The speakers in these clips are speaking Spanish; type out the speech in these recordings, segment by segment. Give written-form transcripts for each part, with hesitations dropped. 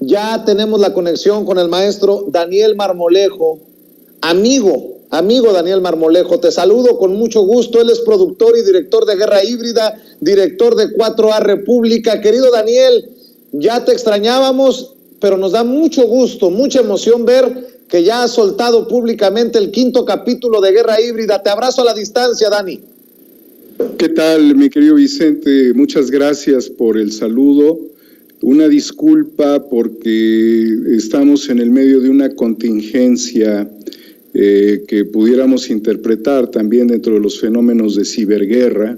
Ya tenemos la conexión con el maestro Daniel Marmolejo, amigo Daniel Marmolejo. Te saludo con mucho gusto. Él es productor y director de Guerra Híbrida, director de 4A República. Querido Daniel, ya te extrañábamos, pero nos da mucho gusto, mucha emoción ver que ya has soltado públicamente el 5º capítulo de Guerra Híbrida. Te abrazo a la distancia, Dani. ¿Qué tal, mi querido Vicente? Muchas gracias por el saludo. Una disculpa porque estamos en el medio de una contingencia que pudiéramos interpretar también dentro de los fenómenos de ciberguerra,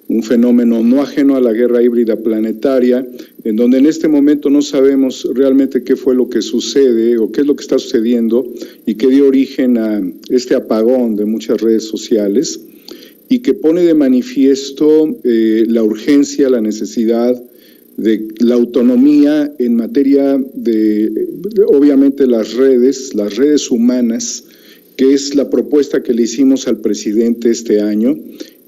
un fenómeno no ajeno a la guerra híbrida planetaria, en donde en este momento no sabemos realmente qué fue lo que sucede o qué es lo que está sucediendo y que dio origen a este apagón de muchas redes sociales y que pone de manifiesto la urgencia, la necesidad de la autonomía en materia de, obviamente, las redes humanas, que es la propuesta que le hicimos al presidente este año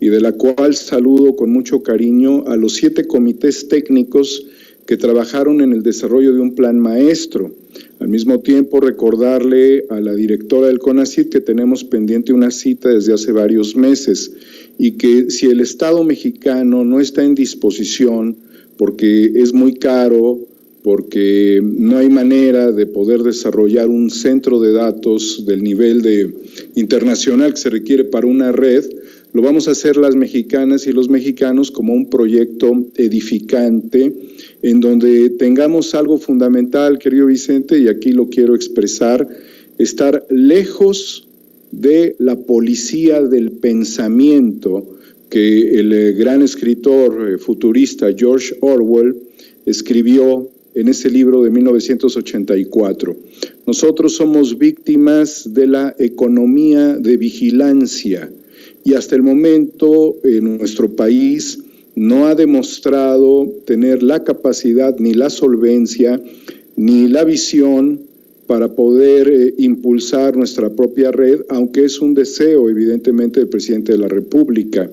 y de la cual saludo con mucho cariño a los 7 comités técnicos que trabajaron en el desarrollo de un plan maestro. Al mismo tiempo, recordarle a la directora del CONACYT que tenemos pendiente una cita desde hace varios meses y que si el Estado mexicano no está en disposición, porque es muy caro, porque no hay manera de poder desarrollar un centro de datos del nivel internacional que se requiere para una red, lo vamos a hacer las mexicanas y los mexicanos como un proyecto edificante en donde tengamos algo fundamental, querido Vicente, y aquí lo quiero expresar, estar lejos de la policía del pensamiento que el gran escritor futurista George Orwell escribió en ese libro de 1984. Nosotros somos víctimas de la economía de vigilancia y hasta el momento nuestro país no ha demostrado tener la capacidad, ni la solvencia, ni la visión para poder impulsar nuestra propia red, aunque es un deseo evidentemente del presidente de la República.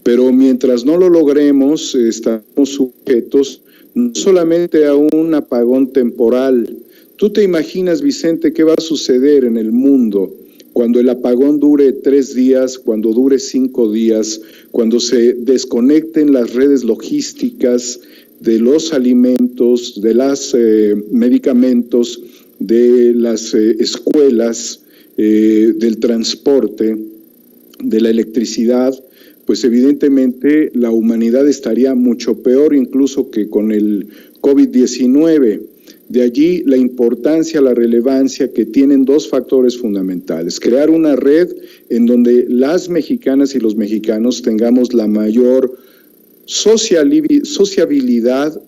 Pero mientras no lo logremos, estamos sujetos no solamente a un apagón temporal. ¿Tú te imaginas, Vicente, qué va a suceder en el mundo cuando el apagón dure 3 días, cuando dure 5 días, cuando se desconecten las redes logísticas de los alimentos, de los medicamentos, de las escuelas, del transporte, de la electricidad? Pues evidentemente la humanidad estaría mucho peor incluso que con el COVID-19. De allí la importancia, la relevancia que tienen 2 factores fundamentales. Crear una red en donde las mexicanas y los mexicanos tengamos la mayor sociabilidad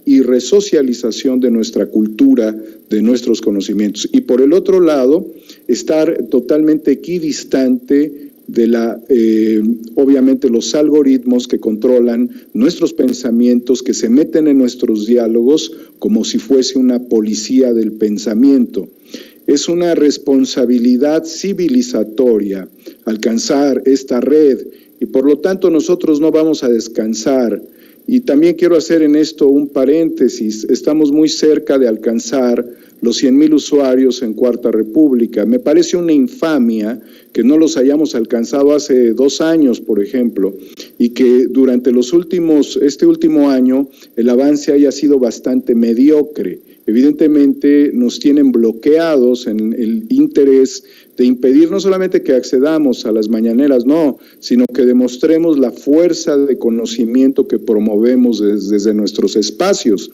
y resocialización de nuestra cultura, de nuestros conocimientos. Y por el otro lado, estar totalmente equidistante de obviamente los algoritmos que controlan nuestros pensamientos, que se meten en nuestros diálogos como si fuese una policía del pensamiento. Es una responsabilidad civilizatoria alcanzar esta red y por lo tanto nosotros no vamos a descansar. Y también quiero hacer en esto un paréntesis, estamos muy cerca de alcanzar los 100,000 usuarios en Cuarta República. Me parece una infamia que no los hayamos alcanzado hace 2 años, por ejemplo, y que durante este último año el avance haya sido bastante mediocre. Evidentemente nos tienen bloqueados en el interés de impedir no solamente que accedamos a las mañaneras, no, sino que demostremos la fuerza de conocimiento que promovemos desde nuestros espacios.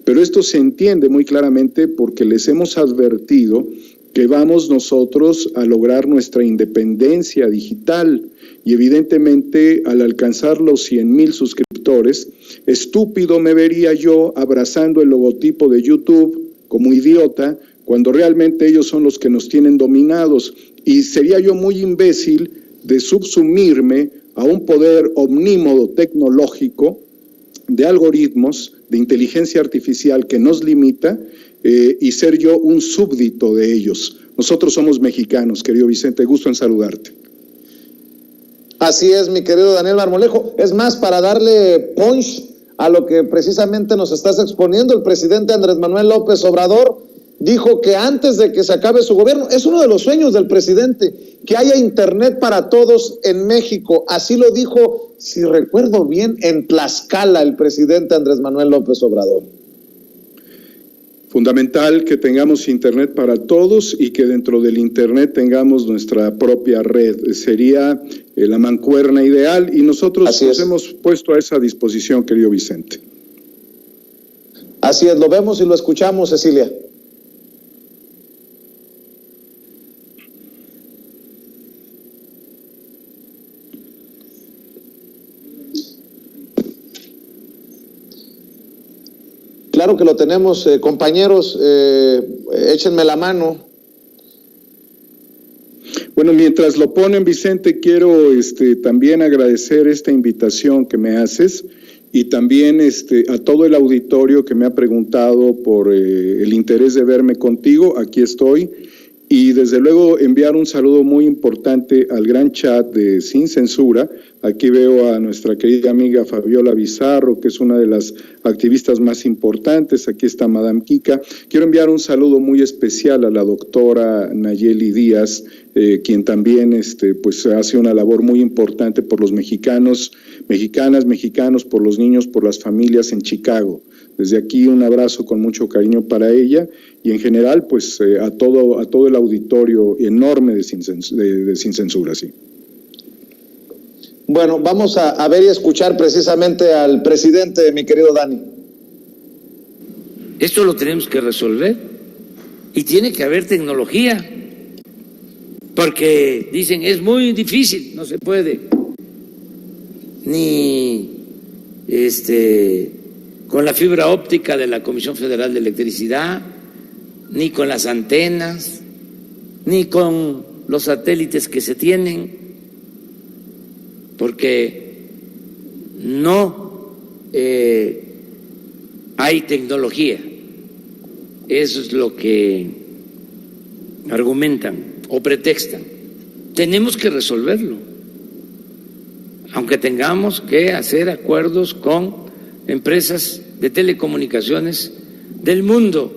Pero esto se entiende muy claramente porque les hemos advertido que vamos nosotros a lograr nuestra independencia digital y evidentemente al alcanzar los 100,000 suscriptores, estúpido me vería yo abrazando el logotipo de YouTube como idiota cuando realmente ellos son los que nos tienen dominados y sería yo muy imbécil de subsumirme a un poder omnímodo tecnológico de algoritmos, de inteligencia artificial que nos limita y ser yo un súbdito de ellos. Nosotros somos mexicanos, querido Vicente, gusto en saludarte. Así es, mi querido Daniel Marmolejo. Es más, para darle punch a lo que precisamente nos estás exponiendo. El presidente Andrés Manuel López Obrador dijo que antes de que se acabe su gobierno, es uno de los sueños del presidente, que haya internet para todos en México. Así lo dijo, si recuerdo bien, en Tlaxcala el presidente Andrés Manuel López Obrador. Fundamental que tengamos internet para todos y que dentro del internet tengamos nuestra propia red. Sería la mancuerna ideal y nosotros nos hemos puesto a esa disposición, querido Vicente. Así es, lo vemos y lo escuchamos, Cecilia. Claro que lo tenemos, compañeros, échenme la mano. Bueno, mientras lo ponen, Vicente, quiero también agradecer esta invitación que me haces y también a todo el auditorio que me ha preguntado por el interés de verme contigo. Aquí estoy. Y desde luego enviar un saludo muy importante al gran chat de Sin Censura. Aquí veo a nuestra querida amiga Fabiola Bizarro, que es una de las activistas más importantes. Aquí está Madame Kika. Quiero enviar un saludo muy especial a la doctora Nayeli Díaz, quien también pues hace una labor muy importante por los mexicanos, por los niños, por las familias en Chicago. Desde aquí un abrazo con mucho cariño para ella y en general pues a todo el auditorio enorme de Sin Censura, sí. Bueno, vamos a ver y escuchar precisamente al presidente, mi querido Dani. Esto lo tenemos que resolver y tiene que haber tecnología, porque dicen es muy difícil, no se puede, ni con la fibra óptica de la Comisión Federal de Electricidad, ni con las antenas, ni con los satélites que se tienen, porque no hay tecnología. Eso es lo que argumentan o pretextan. Tenemos que resolverlo, aunque tengamos que hacer acuerdos con empresas de telecomunicaciones del mundo,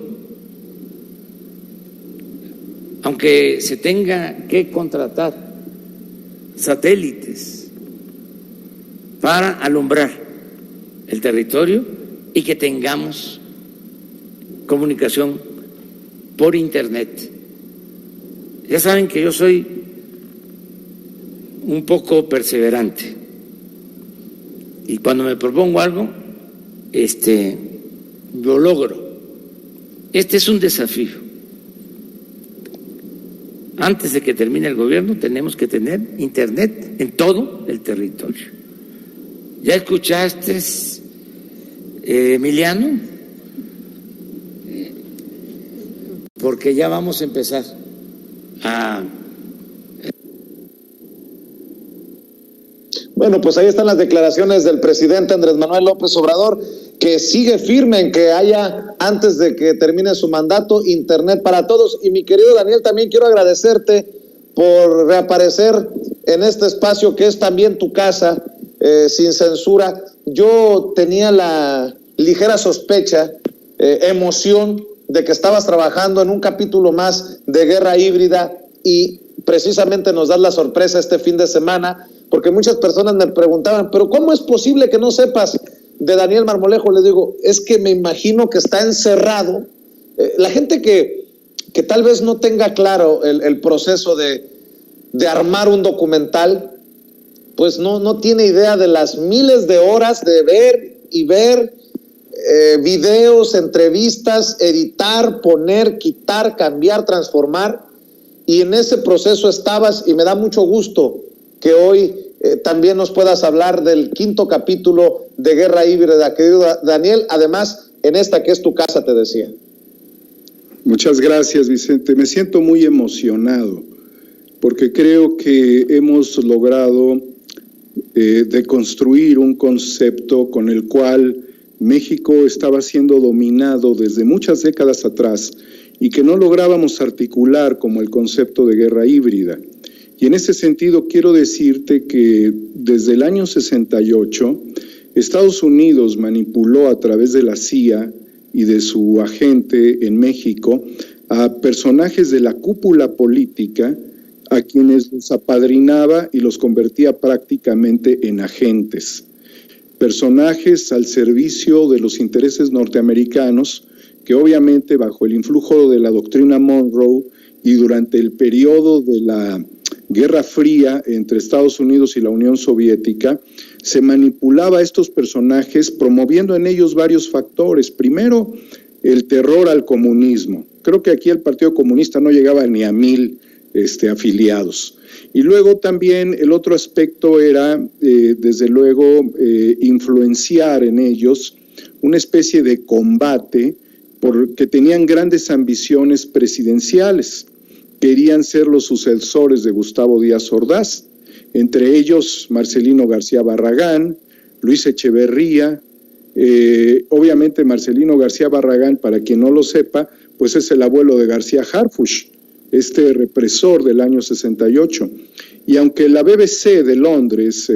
aunque se tenga que contratar satélites para alumbrar el territorio y que tengamos comunicación por internet. Ya saben que yo soy un poco perseverante y cuando me propongo algo, lo logro. Este es un desafío. Antes de que termine el gobierno tenemos que tener internet en todo el territorio. ¿Ya escuchaste, Emiliano? Porque ya vamos a empezar a... Bueno, pues ahí están las declaraciones del presidente Andrés Manuel López Obrador, que sigue firme en que haya, antes de que termine su mandato, internet para todos. Y mi querido Daniel, también quiero agradecerte por reaparecer en este espacio que es también tu casa, Sin Censura. Yo tenía la ligera sospecha, emoción de que estabas trabajando en un capítulo más de Guerra Híbrida y precisamente nos das la sorpresa este fin de semana, porque muchas personas me preguntaban, pero ¿cómo es posible que no sepas de Daniel Marmolejo? Les digo, es que me imagino que está encerrado. La gente que tal vez no tenga claro el proceso de armar un documental, pues no tiene idea de las miles de horas de ver y ver videos, entrevistas, editar, poner, quitar, cambiar, transformar. Y en ese proceso estabas y me da mucho gusto que hoy también nos puedas hablar del 5º capítulo de Guerra Híbrida, querido Daniel, además en esta que es tu casa, te decía. Muchas gracias, Vicente. Me siento muy emocionado porque creo que hemos logrado deconstruir un concepto con el cual México estaba siendo dominado desde muchas décadas atrás y que no lográbamos articular como el concepto de guerra híbrida. Y en ese sentido quiero decirte que desde el año 68 Estados Unidos manipuló a través de la CIA y de su agente en México a personajes de la cúpula política, a quienes los apadrinaba y los convertía prácticamente en agentes. Personajes al servicio de los intereses norteamericanos, que obviamente bajo el influjo de la doctrina Monroe y durante el periodo de la Guerra Fría entre Estados Unidos y la Unión Soviética, se manipulaba a estos personajes promoviendo en ellos varios factores. Primero, el terror al comunismo. Creo que aquí el Partido Comunista no llegaba ni a 1,000 afiliados. Y luego también el otro aspecto era, desde luego, influenciar en ellos una especie de combate porque tenían grandes ambiciones presidenciales. Querían ser los sucesores de Gustavo Díaz Ordaz, entre ellos Marcelino García Barragán, Luis Echeverría. Obviamente Marcelino García Barragán, para quien no lo sepa, pues es el abuelo de García Harfuch, este represor del año 68. Y aunque la BBC de Londres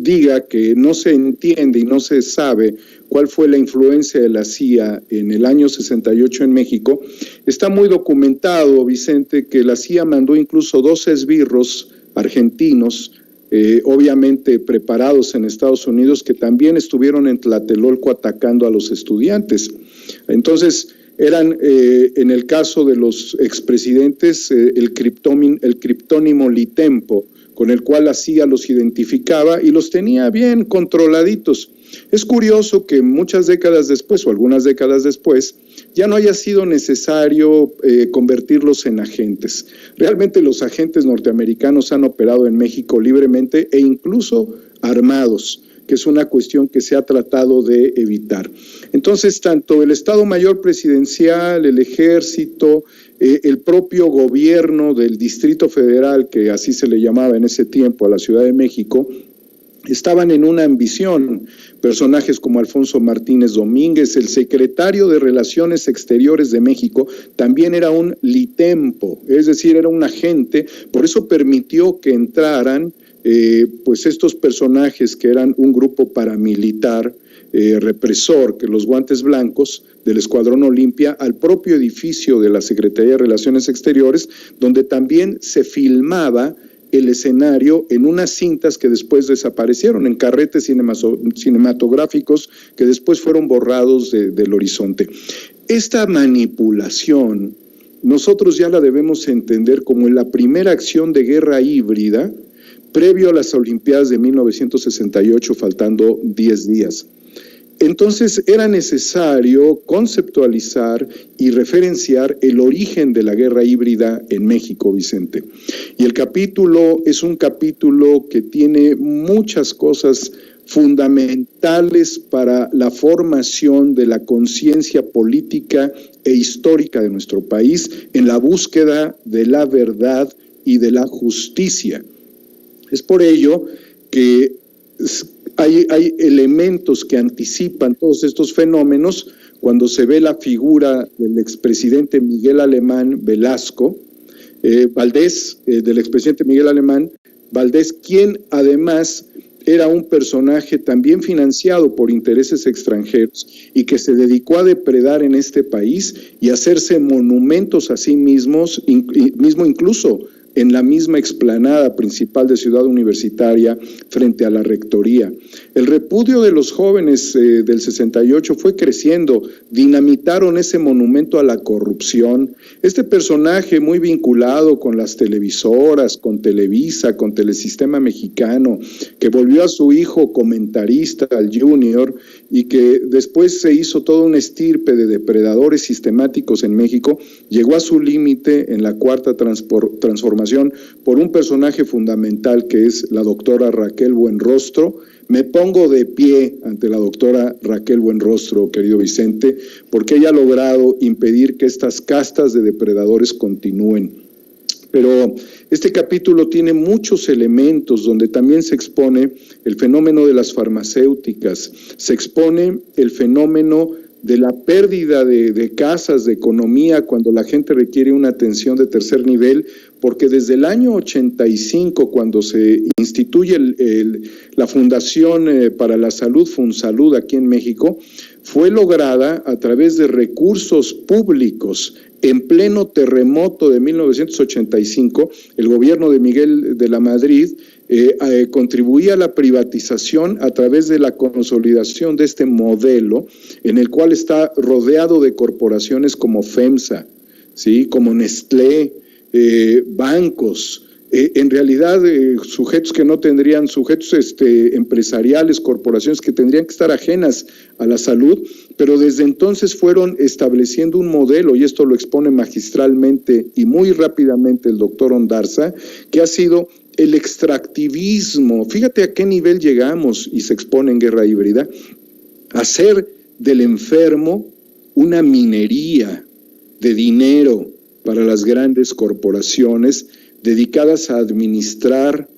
diga que no se entiende y no se sabe cuál fue la influencia de la CIA en el año 68 en México, está muy documentado, Vicente, que la CIA mandó incluso 2 esbirros argentinos, obviamente preparados en Estados Unidos, que también estuvieron en Tlatelolco atacando a los estudiantes. Entonces, eran, en el caso de los expresidentes, el criptónimo Litempo, con el cual la CIA los identificaba y los tenía bien controladitos. Es curioso que muchas décadas después, o algunas décadas después, ya no haya sido necesario convertirlos en agentes. Realmente los agentes norteamericanos han operado en México libremente e incluso armados, que es una cuestión que se ha tratado de evitar. Entonces, tanto el Estado Mayor Presidencial, el Ejército, el propio gobierno del Distrito Federal, que así se le llamaba en ese tiempo a la Ciudad de México, estaban en una ambición. Personajes como Alfonso Martínez Domínguez, el secretario de Relaciones Exteriores de México, también era un litempo, es decir, era un agente. Por eso permitió que entraran pues estos personajes que eran un grupo paramilitar represor, que los guantes blancos del Escuadrón Olimpia, al propio edificio de la Secretaría de Relaciones Exteriores, donde también se filmaba el escenario en unas cintas que después desaparecieron, en carretes cinematográficos que después fueron borrados del horizonte. Esta manipulación nosotros ya la debemos entender como la primera acción de guerra híbrida previo a las Olimpiadas de 1968, faltando 10 días. Entonces era necesario conceptualizar y referenciar el origen de la guerra híbrida en México, Vicente. Y el capítulo es un capítulo que tiene muchas cosas fundamentales para la formación de la conciencia política e histórica de nuestro país en la búsqueda de la verdad y de la justicia. Es por ello que hay elementos que anticipan todos estos fenómenos cuando se ve la figura del expresidente Miguel Alemán Velasco, Valdés, del expresidente Miguel Alemán Valdés, quien además era un personaje también financiado por intereses extranjeros y que se dedicó a depredar en este país y a hacerse monumentos a sí mismos, incluso en la misma explanada principal de Ciudad Universitaria frente a la rectoría. El repudio de los jóvenes del 68 fue creciendo, dinamitaron ese monumento a la corrupción. Este personaje muy vinculado con las televisoras, con Televisa, con Telesistema Mexicano, que volvió a su hijo comentarista, al Junior, y que después se hizo toda una estirpe de depredadores sistemáticos en México, llegó a su límite en la cuarta transformación por un personaje fundamental que es la doctora Raquel Buenrostro. Me pongo de pie ante la doctora Raquel Buenrostro, querido Vicente, porque ella ha logrado impedir que estas castas de depredadores continúen. Pero este capítulo tiene muchos elementos donde también se expone el fenómeno de las farmacéuticas, se expone el fenómeno de la pérdida de casas, de economía, cuando la gente requiere una atención de tercer nivel, porque desde el año 85, cuando se instituye la Fundación para la Salud, FunSalud, aquí en México, fue lograda a través de recursos públicos. En pleno terremoto de 1985, el gobierno de Miguel de la Madrid contribuía a la privatización a través de la consolidación de este modelo, en el cual está rodeado de corporaciones como FEMSA, ¿sí?, como Nestlé, bancos, en realidad sujetos que no tendrían, sujetos empresariales, corporaciones que tendrían que estar ajenas a la salud, pero desde entonces fueron estableciendo un modelo, y esto lo expone magistralmente y muy rápidamente el doctor Ondarza, que ha sido el extractivismo. Fíjate a qué nivel llegamos, y se expone en Guerra Híbrida, hacer del enfermo una minería de dinero para las grandes corporaciones dedicadas a administrar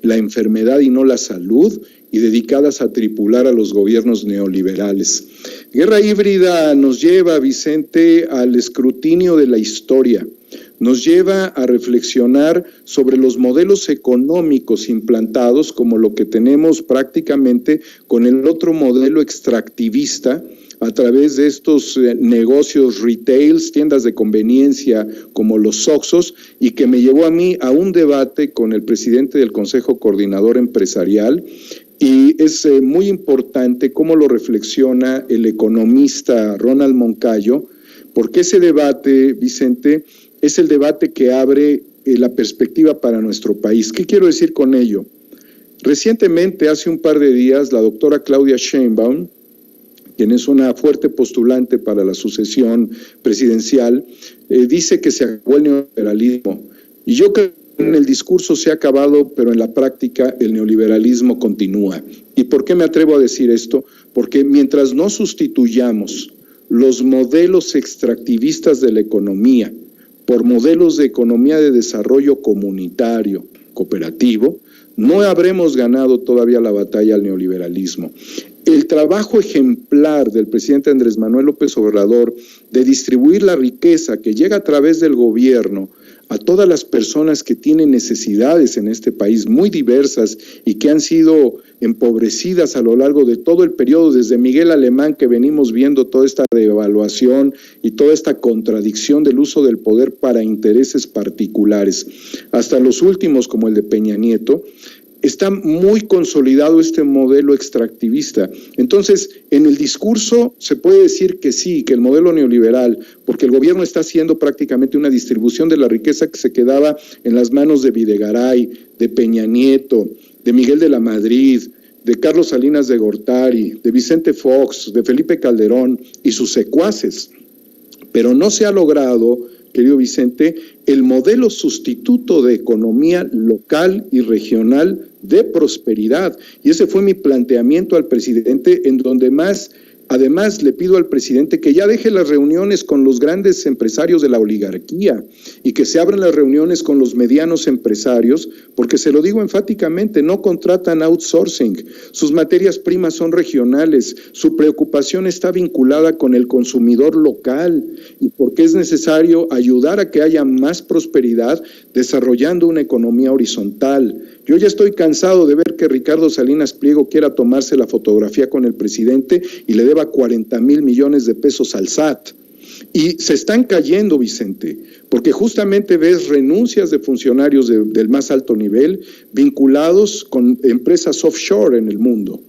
la enfermedad y no la salud, y dedicadas a tripular a los gobiernos neoliberales. Guerra Híbrida nos lleva, Vicente, al escrutinio de la historia, nos lleva a reflexionar sobre los modelos económicos implantados, como lo que tenemos prácticamente con el otro modelo extractivista, a través de estos negocios retails, tiendas de conveniencia como los Oxxos, y que me llevó a mí a un debate con el presidente del Consejo Coordinador Empresarial, y es muy importante cómo lo reflexiona el economista Ronald Moncayo, porque ese debate, Vicente, es el debate que abre la perspectiva para nuestro país. ¿Qué quiero decir con ello? Recientemente, hace un par de días, la doctora Claudia Sheinbaum, quien es una fuerte postulante para la sucesión presidencial, dice que se acabó el neoliberalismo. Y yo creo que en el discurso se ha acabado, pero en la práctica el neoliberalismo continúa. ¿Y por qué me atrevo a decir esto? Porque mientras no sustituyamos los modelos extractivistas de la economía por modelos de economía de desarrollo comunitario, cooperativo, no habremos ganado todavía la batalla al neoliberalismo. El trabajo ejemplar del presidente Andrés Manuel López Obrador de distribuir la riqueza que llega a través del gobierno a todas las personas que tienen necesidades en este país muy diversas y que han sido empobrecidas a lo largo de todo el periodo, desde Miguel Alemán, que venimos viendo toda esta devaluación y toda esta contradicción del uso del poder para intereses particulares, hasta los últimos como el de Peña Nieto. Está muy consolidado este modelo extractivista. Entonces, en el discurso se puede decir que sí, que el modelo neoliberal, porque el gobierno está haciendo prácticamente una distribución de la riqueza que se quedaba en las manos de Videgaray, de Peña Nieto, de Miguel de la Madrid, de Carlos Salinas de Gortari, de Vicente Fox, de Felipe Calderón y sus secuaces. Pero no se ha logrado, querido Vicente, el modelo sustituto de economía local y regional de prosperidad. Y ese fue mi planteamiento al presidente, en donde además le pido al presidente que ya deje las reuniones con los grandes empresarios de la oligarquía y que se abran las reuniones con los medianos empresarios, porque se lo digo enfáticamente, no contratan outsourcing, sus materias primas son regionales, su preocupación está vinculada con el consumidor local y porque es necesario ayudar a que haya más prosperidad desarrollando una economía horizontal. Yo ya estoy cansado de ver que Ricardo Salinas Pliego quiera tomarse la fotografía con el presidente y le deba 40,000 millones de pesos al SAT. Y se están cayendo, Vicente, porque justamente ves renuncias de funcionarios del más alto nivel vinculados con empresas offshore en el mundo.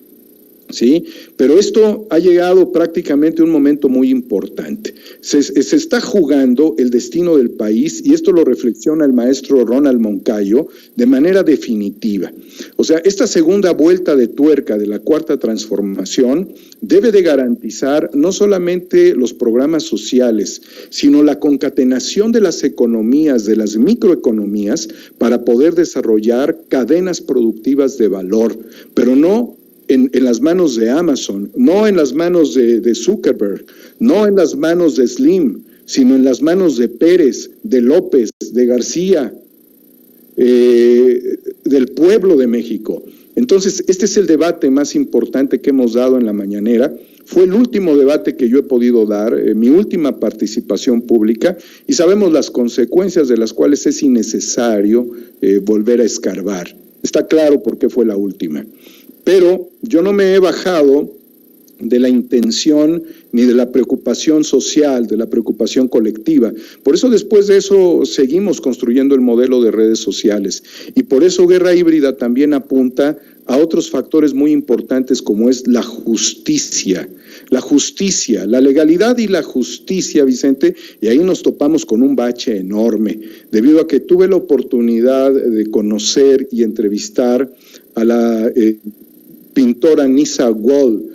¿Sí? Pero esto ha llegado prácticamente a un momento muy importante. Se está jugando el destino del país y esto lo reflexiona el maestro Ronald Moncayo de manera definitiva. O sea, esta segunda vuelta de tuerca de la cuarta transformación debe de garantizar no solamente los programas sociales, sino la concatenación de las economías, de las microeconomías, para poder desarrollar cadenas productivas de valor, pero no en las manos de Amazon, no en las manos de Zuckerberg, no en las manos de Slim, sino en las manos de Pérez, de López, de García, del pueblo de México. Entonces, este es el debate más importante que hemos dado en la mañanera, Fue el último debate que yo he podido dar, mi última participación pública, y sabemos las consecuencias de las cuales es innecesario volver a escarbar. Está claro por qué fue la última. Pero yo no me he bajado de la intención ni de la preocupación social, de la preocupación colectiva. Por eso después de eso seguimos construyendo el modelo de redes sociales. Y por eso Guerra Híbrida también apunta a otros factores muy importantes como es la justicia. La justicia, la legalidad y la justicia, Vicente, y ahí nos topamos con un bache enorme, debido a que tuve la oportunidad de conocer y entrevistar a la pintora Nisa Wall,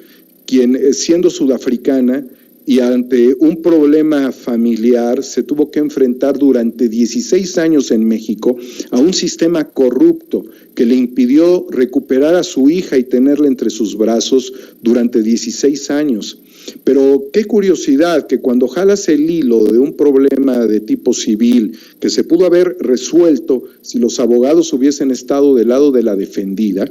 quien siendo sudafricana y ante un problema familiar se tuvo que enfrentar durante 16 años en México a un sistema corrupto que le impidió recuperar a su hija y tenerla entre sus brazos durante 16 años. Pero qué curiosidad que cuando jalas el hilo de un problema de tipo civil que se pudo haber resuelto si los abogados hubiesen estado del lado de la defendida,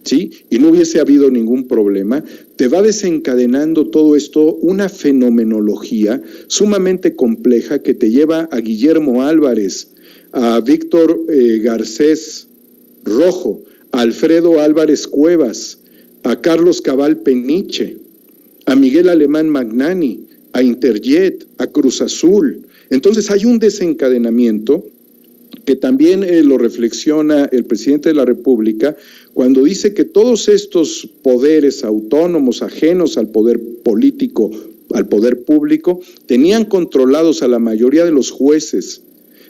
¿sí? Y no hubiese habido ningún problema, te va desencadenando todo esto una fenomenología sumamente compleja que te lleva a Guillermo Álvarez, a Víctor Garcés Rojo, a Alfredo Álvarez Cuevas, a Carlos Cabal Peniche, a Miguel Alemán Magnani, a Interjet, a Cruz Azul. Entonces hay un desencadenamiento que también lo reflexiona el presidente de la República cuando dice que todos estos poderes autónomos, ajenos al poder político, al poder público, tenían controlados a la mayoría de los jueces,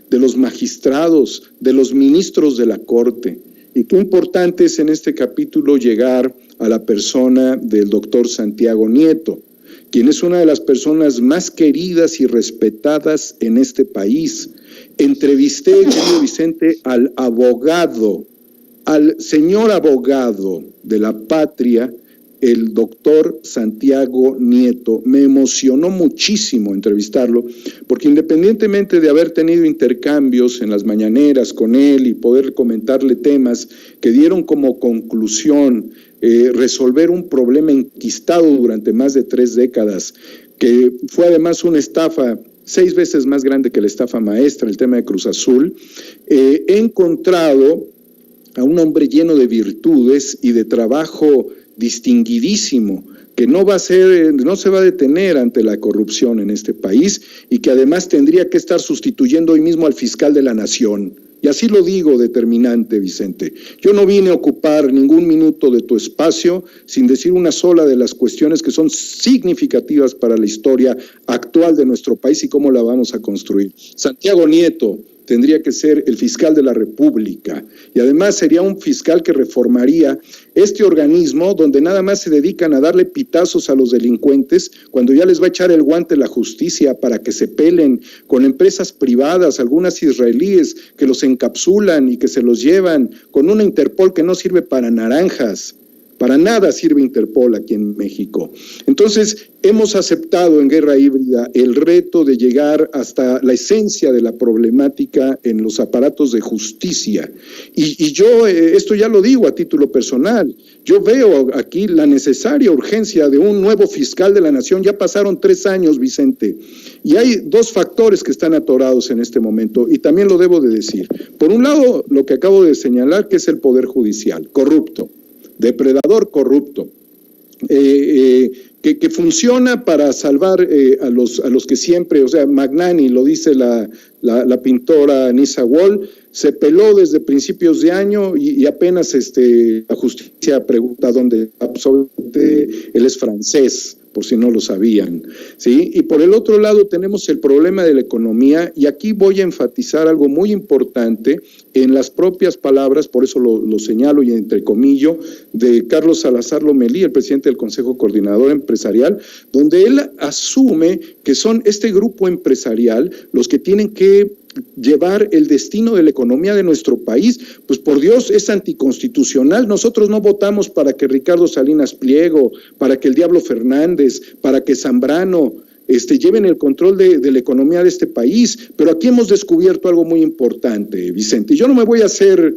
de los magistrados, de los ministros de la Corte. Y qué importante es en este capítulo llegar a la persona del doctor Santiago Nieto, quien es una de las personas más queridas y respetadas en este país. Entrevisté, querido Vicente, al abogado, al señor abogado de la patria, el doctor Santiago Nieto. Me emocionó muchísimo entrevistarlo, porque independientemente de haber tenido intercambios en las mañaneras con él y poder comentarle temas que dieron como conclusión resolver un problema enquistado durante más de 3 décadas, que fue además una estafa 6 veces más grande que la estafa maestra, el tema de Cruz Azul, he encontrado a un hombre lleno de virtudes y de trabajo distinguidísimo, que no se va a detener ante la corrupción en este país y que además tendría que estar sustituyendo hoy mismo al fiscal de la Nación. Y así lo digo determinante, Vicente. Yo no vine a ocupar ningún minuto de tu espacio sin decir una sola de las cuestiones que son significativas para la historia actual de nuestro país y cómo la vamos a construir. Santiago Nieto tendría que ser el fiscal de la República y además sería un fiscal que reformaría este organismo donde nada más se dedican a darle pitazos a los delincuentes cuando ya les va a echar el guante la justicia para que se peleen con empresas privadas, algunas israelíes que los encapsulan y que se los llevan con una Interpol que no sirve para naranjas. Para nada sirve Interpol aquí en México. Entonces, hemos aceptado en Guerra Híbrida el reto de llegar hasta la esencia de la problemática en los aparatos de justicia. Y yo, esto ya lo digo a título personal, yo veo aquí la necesaria urgencia de un nuevo fiscal de la Nación. Ya pasaron 3 años, Vicente, y hay 2 factores que están atorados en este momento, y también lo debo de decir. Por un lado, lo que acabo de señalar, que es el Poder Judicial, corrupto. Depredador corrupto, que funciona para salvar a los que siempre, o sea, Magnani, lo dice la pintora Nisa Wall, se peló desde principios de año y apenas la justicia pregunta dónde, absolutamente, él es francés, por si no lo sabían, ¿sí? Y por el otro lado tenemos el problema de la economía, y aquí voy a enfatizar algo muy importante en las propias palabras, por eso lo señalo y entrecomillo, de Carlos Salazar Lomelí, el presidente del Consejo Coordinador Empresarial, donde él asume que son este grupo empresarial los que tienen que llevar el destino de la economía de nuestro país. Pues por Dios, es anticonstitucional. Nosotros no votamos para que Ricardo Salinas Pliego, para que el Diablo Fernández, para que Zambrano lleven el control de la economía de este país, pero aquí hemos descubierto algo muy importante, Vicente. Yo no me voy a hacer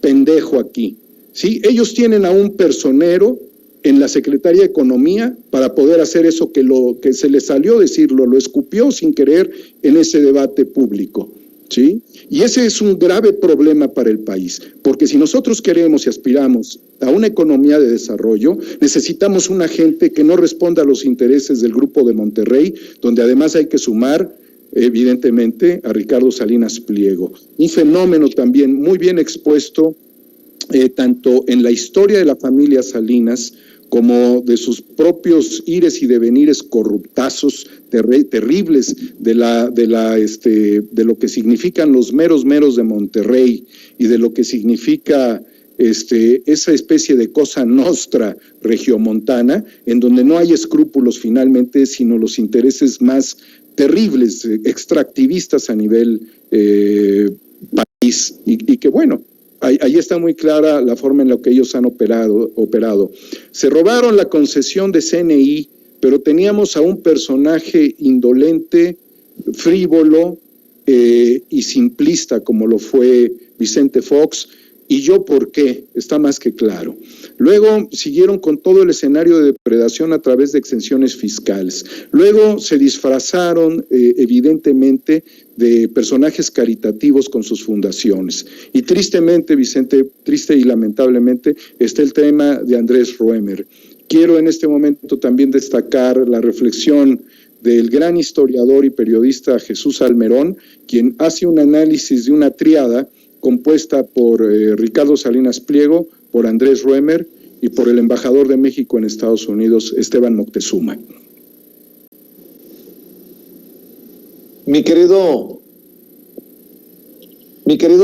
pendejo aquí, ¿sí? Ellos tienen a un personero en la Secretaría de Economía para poder hacer eso que se le salió decirlo, lo escupió sin querer en ese debate público, ¿sí? Y ese es un grave problema para el país, porque si nosotros queremos y aspiramos a una economía de desarrollo, necesitamos una gente que no responda a los intereses del Grupo de Monterrey, donde además hay que sumar, evidentemente, a Ricardo Salinas Pliego. Un fenómeno también muy bien expuesto, tanto en la historia de la familia Salinas, como de sus propios ires y devenires corruptazos terribles de lo que significan los meros de Monterrey y de lo que significa esa especie de cosa nostra regiomontana, en donde no hay escrúpulos finalmente, sino los intereses más terribles, extractivistas a nivel país, y que bueno, ahí está muy clara la forma en la que ellos han operado. Se robaron la concesión de CNI, pero teníamos a un personaje indolente, frívolo y simplista como lo fue Vicente Fox. ¿Y yo por qué? Está más que claro. Luego siguieron con todo el escenario de depredación a través de exenciones fiscales. Luego se disfrazaron, evidentemente, de personajes caritativos con sus fundaciones. Y tristemente, Vicente, triste y lamentablemente, está el tema de Andrés Roemer. Quiero en este momento también destacar la reflexión del gran historiador y periodista Jesús Almerón, quien hace un análisis de una tríada compuesta por Ricardo Salinas Pliego, por Andrés Roemer y por el embajador de México en Estados Unidos, Esteban Moctezuma. Mi querido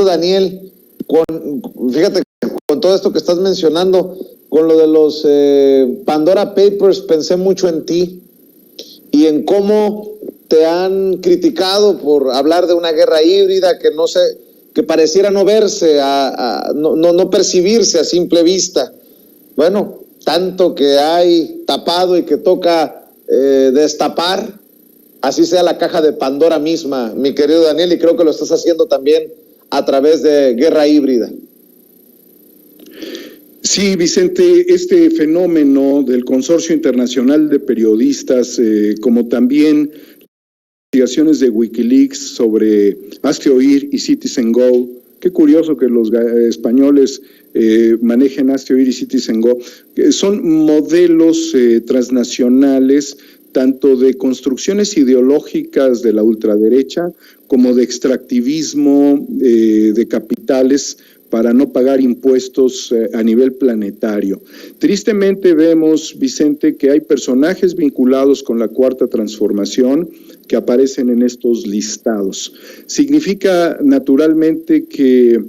Daniel, fíjate, con todo esto que estás mencionando, con lo de los Pandora Papers, pensé mucho en ti y en cómo te han criticado por hablar de una guerra híbrida que pareciera no verse, no percibirse a simple vista. Bueno, tanto que hay tapado y que toca destapar, así sea la caja de Pandora misma, mi querido Daniel, y creo que lo estás haciendo también a través de Guerra Híbrida. Sí, Vicente, este fenómeno del Consorcio Internacional de Periodistas, como también investigaciones de Wikileaks sobre Hazte Oír y Citizen Go. Qué curioso que los españoles manejen Hazte Oír y Citizen Go. Son modelos transnacionales, tanto de construcciones ideológicas de la ultraderecha como de extractivismo de capitales para no pagar impuestos a nivel planetario. Tristemente vemos, Vicente, que hay personajes vinculados con la Cuarta Transformación que aparecen en estos listados. Significa naturalmente que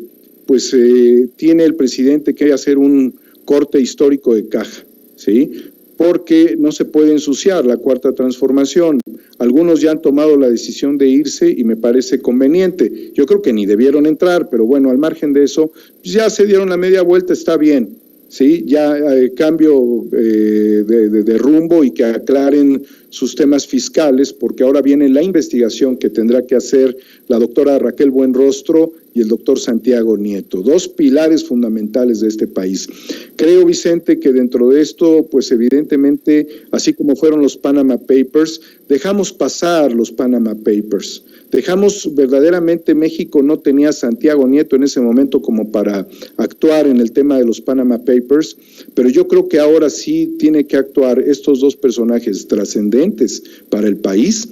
pues tiene el presidente que hacer un corte histórico de caja, ¿sí? Porque no se puede ensuciar la Cuarta Transformación. Algunos ya han tomado la decisión de irse y me parece conveniente. Yo creo que ni debieron entrar, pero bueno, al margen de eso, pues ya se dieron la media vuelta, está bien, ¿sí? Ya cambio de rumbo y que aclaren sus temas fiscales, porque ahora viene la investigación que tendrá que hacer la doctora Raquel Buenrostro y el doctor Santiago Nieto, dos pilares fundamentales de este país. Creo, Vicente, que dentro de esto, pues evidentemente, así como fueron los Panama Papers, dejamos pasar los Panama Papers. Verdaderamente, México no tenía a Santiago Nieto en ese momento como para actuar en el tema de los Panama Papers, pero yo creo que ahora sí tiene que actuar estos dos personajes trascendentes para el país,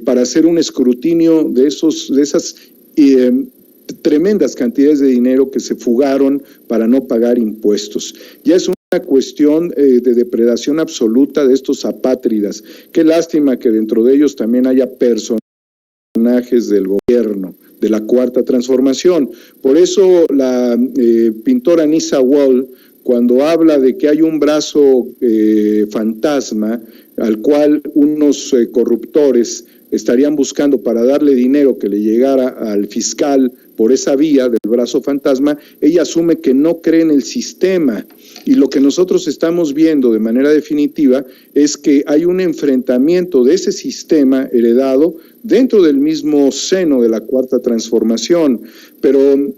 para hacer un escrutinio de esas tremendas cantidades de dinero que se fugaron para no pagar impuestos. Ya es una cuestión de depredación absoluta de estos apátridas. Qué lástima que dentro de ellos también haya personajes del gobierno, de la Cuarta Transformación. Por eso la pintora Nisa Wall, cuando habla de que hay un brazo fantasma al cual unos corruptores estarían buscando para darle dinero que le llegara al fiscal por esa vía del brazo fantasma, ella asume que no cree en el sistema. Y lo que nosotros estamos viendo de manera definitiva es que hay un enfrentamiento de ese sistema heredado dentro del mismo seno de la Cuarta Transformación. Pero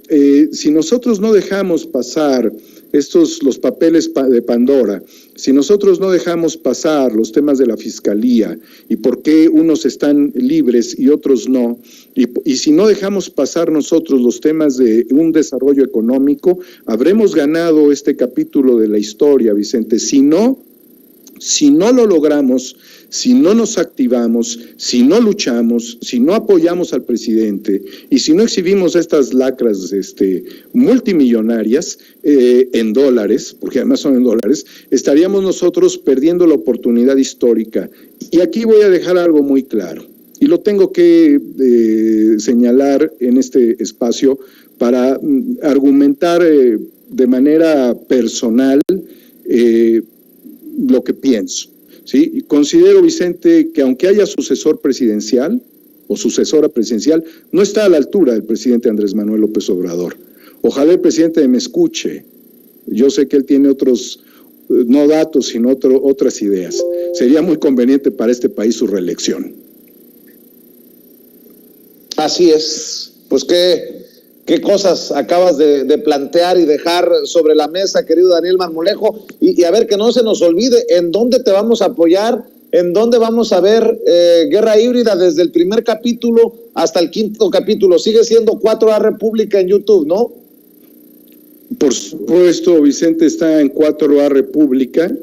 si nosotros no dejamos pasar los papeles de Pandora, si nosotros no dejamos pasar los temas de la Fiscalía y por qué unos están libres y otros no, y si no dejamos pasar nosotros los temas de un desarrollo económico, habremos ganado este capítulo de la historia, Vicente. Si no lo logramos, si no nos activamos, si no luchamos, si no apoyamos al presidente y si no exhibimos estas lacras multimillonarias en dólares, porque además son en dólares, estaríamos nosotros perdiendo la oportunidad histórica. Y aquí voy a dejar algo muy claro, y lo tengo que señalar en este espacio para argumentar de manera personal lo que pienso, ¿sí? Y considero, Vicente, que aunque haya sucesor presidencial o sucesora presidencial, no está a la altura del presidente Andrés Manuel López Obrador. Ojalá el presidente me escuche. Yo sé que él tiene otros, no datos, sino otras ideas. Sería muy conveniente para este país su reelección. Así es. Pues qué cosas acabas de plantear y dejar sobre la mesa, querido Daniel Marmolejo, y a ver, que no se nos olvide, ¿en dónde te vamos a apoyar? ¿En dónde vamos a ver Guerra Híbrida desde el primer capítulo hasta el 5º capítulo? Sigue siendo 4A República en YouTube, ¿no? Por supuesto, Vicente, está en 4A República,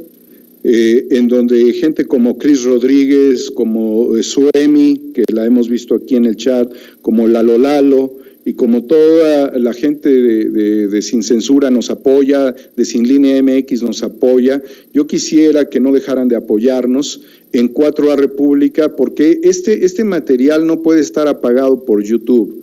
en donde gente como Cris Rodríguez, como Suemi, que la hemos visto aquí en el chat, como Lalo, y como toda la gente de Sin Censura nos apoya, de Sin Línea MX nos apoya, yo quisiera que no dejaran de apoyarnos en 4A República, porque este material no puede estar apagado por YouTube.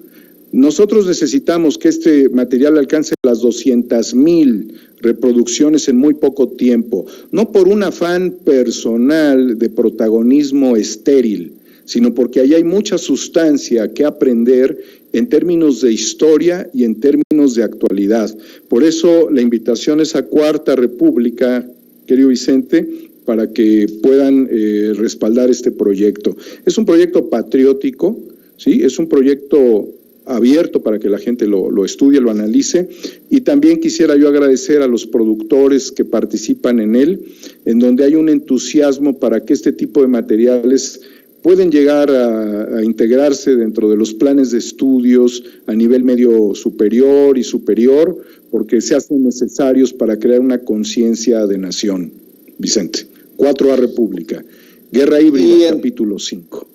Nosotros necesitamos que este material alcance las 200,000 reproducciones en muy poco tiempo, no por un afán personal de protagonismo estéril, sino porque ahí hay mucha sustancia que aprender en términos de historia y en términos de actualidad. Por eso la invitación es a 4A República, querido Vicente, para que puedan respaldar este proyecto. Es un proyecto patriótico, ¿sí? Es un proyecto abierto para que la gente lo estudie, lo analice, y también quisiera yo agradecer a los productores que participan en él, en donde hay un entusiasmo para que este tipo de materiales pueden llegar a integrarse dentro de los planes de estudios a nivel medio superior y superior, porque se hacen necesarios para crear una conciencia de nación. Vicente, 4A República, Guerra Híbrida, capítulo 5.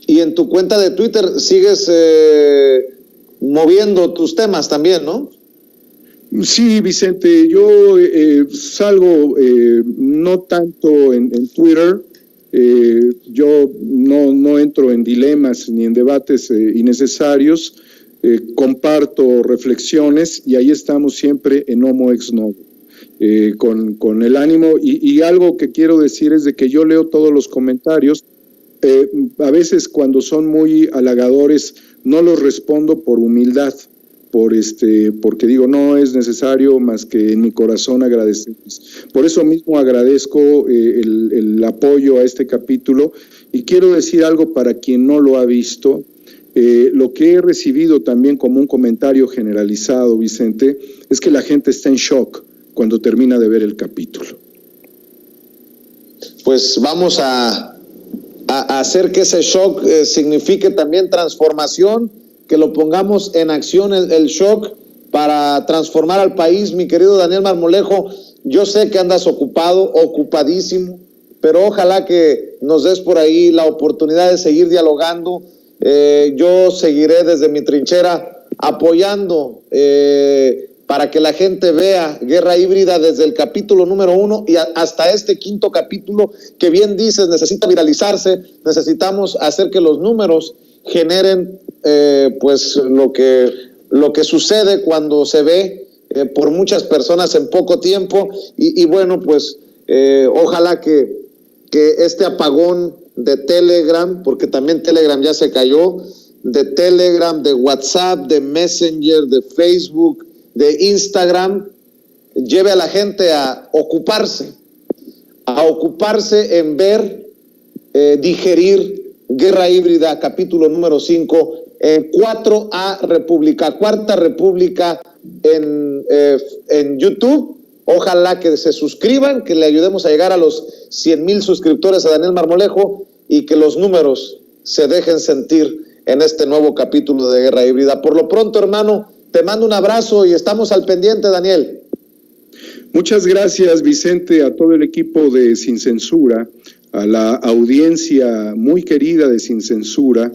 Y en tu cuenta de Twitter sigues moviendo tus temas también, ¿no? Sí, Vicente, yo salgo no tanto en Twitter. Yo no entro en dilemas ni en debates innecesarios, comparto reflexiones y ahí estamos siempre en Homo Ex Novo, con el ánimo y algo que quiero decir es de que yo leo todos los comentarios, a veces cuando son muy halagadores no los respondo por humildad, porque digo, no es necesario más que en mi corazón agradecerles. Por eso mismo agradezco el apoyo a este capítulo y quiero decir algo para quien no lo ha visto. Lo que he recibido también como un comentario generalizado, Vicente, es que la gente está en shock cuando termina de ver el capítulo. Pues vamos a hacer que ese shock signifique también transformación, que lo pongamos en acción el shock para transformar al país. Mi querido Daniel Marmolejo, yo sé que andas ocupadísimo, pero ojalá que nos des por ahí la oportunidad de seguir dialogando. Yo seguiré desde mi trinchera apoyando para que la gente vea Guerra Híbrida desde el capítulo número 1 y hasta este 5º capítulo, que bien dices, necesita viralizarse, necesitamos hacer que los números generen pues lo que sucede cuando se ve por muchas personas en poco tiempo y bueno, pues ojalá que este apagón de Telegram, porque también Telegram ya se cayó, de Telegram, de WhatsApp, de Messenger, de Facebook, de Instagram, lleve a la gente a ocuparse en ver, digerir Guerra Híbrida, capítulo número 5, en 4A República, 4A República en YouTube Ojalá que se suscriban, que le ayudemos a llegar a los 100,000 suscriptores a Daniel Marmolejo y que los números se dejen sentir en este nuevo capítulo de Guerra Híbrida. Por lo pronto, hermano, te mando un abrazo y estamos al pendiente, Daniel. Muchas gracias, Vicente, a todo el equipo de Sin Censura, a la audiencia muy querida de Sin Censura,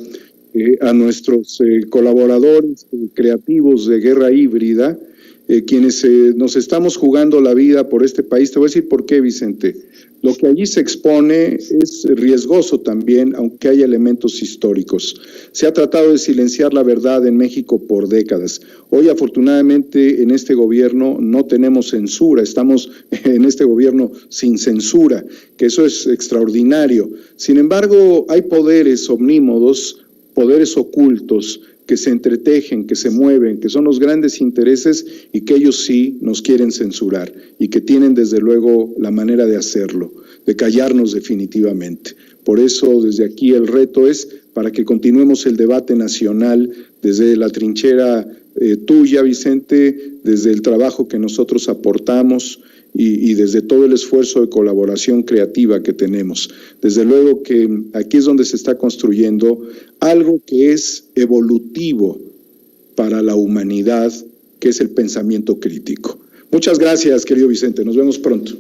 a nuestros colaboradores creativos de Guerra Híbrida, quienes nos estamos jugando la vida por este país. Te voy a decir por qué, Vicente. Lo que allí se expone es riesgoso también, aunque hay elementos históricos. Se ha tratado de silenciar la verdad en México por décadas. Hoy, afortunadamente, en este gobierno no tenemos censura. Estamos en este gobierno sin censura, que eso es extraordinario. Sin embargo, hay poderes omnímodos, poderes ocultos, que se entretejen, que se mueven, que son los grandes intereses y que ellos sí nos quieren censurar y que tienen desde luego la manera de hacerlo, de callarnos definitivamente. Por eso desde aquí el reto es para que continuemos el debate nacional desde la trinchera tuya, Vicente, desde el trabajo que nosotros aportamos y desde todo el esfuerzo de colaboración creativa que tenemos. Desde luego que aquí es donde se está construyendo algo que es evolutivo para la humanidad, que es el pensamiento crítico. Muchas gracias, querido Vicente. Nos vemos pronto.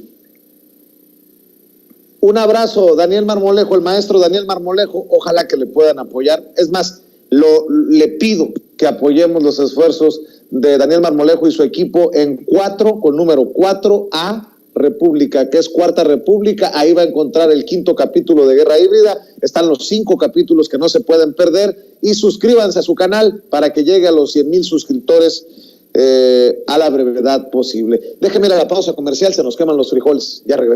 Un abrazo, Daniel Marmolejo, el maestro Daniel Marmolejo. Ojalá que le puedan apoyar. Es más, le pido que apoyemos los esfuerzos de Daniel Marmolejo y su equipo en 4, con número 4A República, que es Cuarta República. Ahí va a encontrar el 5º capítulo de Guerra Híbrida. Están los 5 capítulos que no se pueden perder. Y suscríbanse a su canal para que llegue a los 100,000 suscriptores a la brevedad posible. Déjenme ir a la pausa comercial, se nos queman los frijoles. Ya regreso.